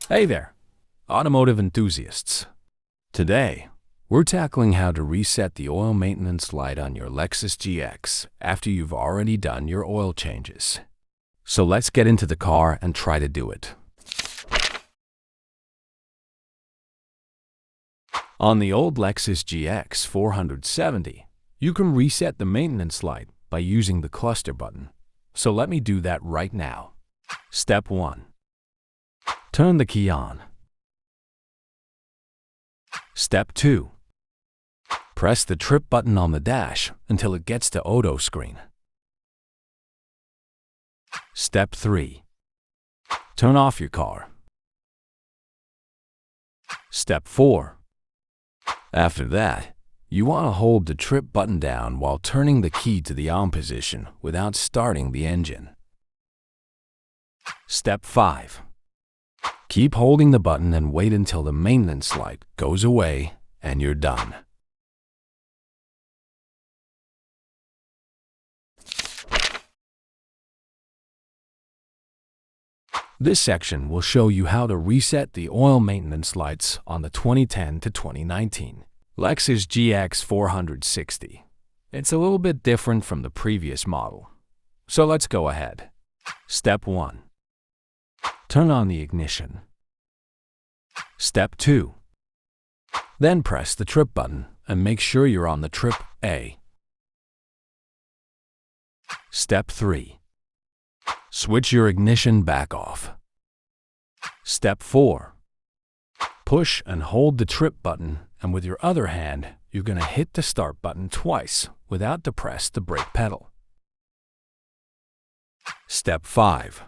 Hey there, automotive enthusiasts. Today, we're tackling how to reset the oil maintenance light on your Lexus GX after you've already done your oil changes. So let's get into the car and try to do it. On the old Lexus GX470, you can reset the maintenance light by using the cluster button. So let me do that right now. Step 1. Turn the key on. Step 2. Press the trip button on the dash until it gets to auto screen. Step 3. Turn off your car. Step 4. After that, you want to hold the trip button down while turning the key to the on position without starting the engine. Step 5. Keep holding the button and wait until the maintenance light goes away and you're done. This section will show you how to reset the oil maintenance lights on the 2010 to 2019 Lexus GX460. It's a little bit different from the previous model. So let's go ahead. Step 1. Turn on the ignition. Step 2. Then press the trip button and make sure you're on the trip A. Step 3. Switch your ignition back off. Step 4. Push and hold the trip button, and with your other hand, you're going to hit the start button twice without depress the brake pedal. Step 5.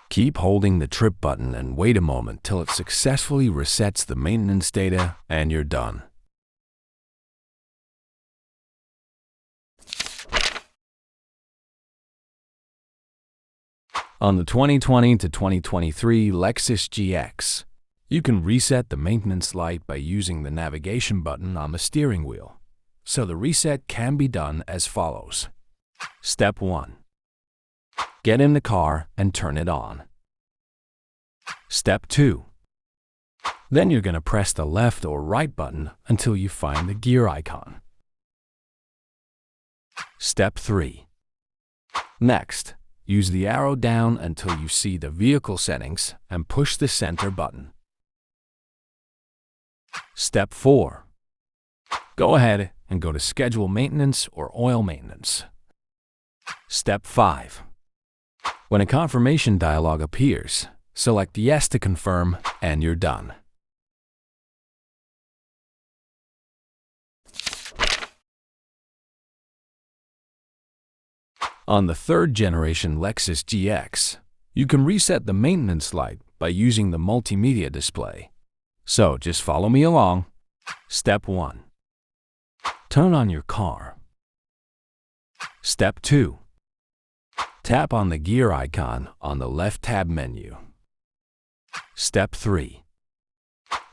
Keep holding the trip button and wait a moment till it successfully resets the maintenance data and you're done. On the 2020 to 2023 Lexus GX, you can reset the maintenance light by using the navigation button on the steering wheel. So the reset can be done as follows. Step 1. Get in the car and turn it on. Step 2. Then you're going to press the left or right button until you find the gear icon. Step 3. Next, use the arrow down until you see the vehicle settings and push the center button. Step 4. Go ahead and go to Schedule Maintenance or Oil Maintenance. Step 5. When a confirmation dialog appears, select Yes to confirm and you're done. On the third generation Lexus GX, you can reset the maintenance light by using the multimedia display. So just follow me along. Step 1. Turn on your car. Step 2. Tap on the gear icon on the left tab menu. Step 3.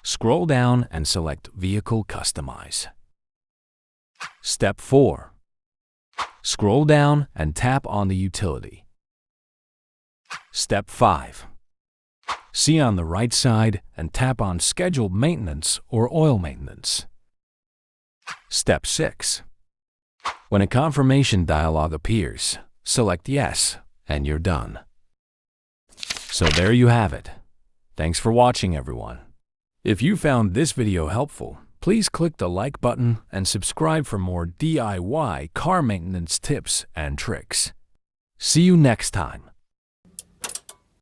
Scroll down and select Vehicle Customize. Step 4. Scroll down and tap on the utility. Step 5. See on the right side and tap on Scheduled Maintenance or Oil Maintenance. Step 6. When a confirmation dialog appears, select Yes and you're done. So there you have it. Thanks for watching, everyone. If you found this video helpful, please click the like button and subscribe for more DIY car maintenance tips and tricks. See you next time.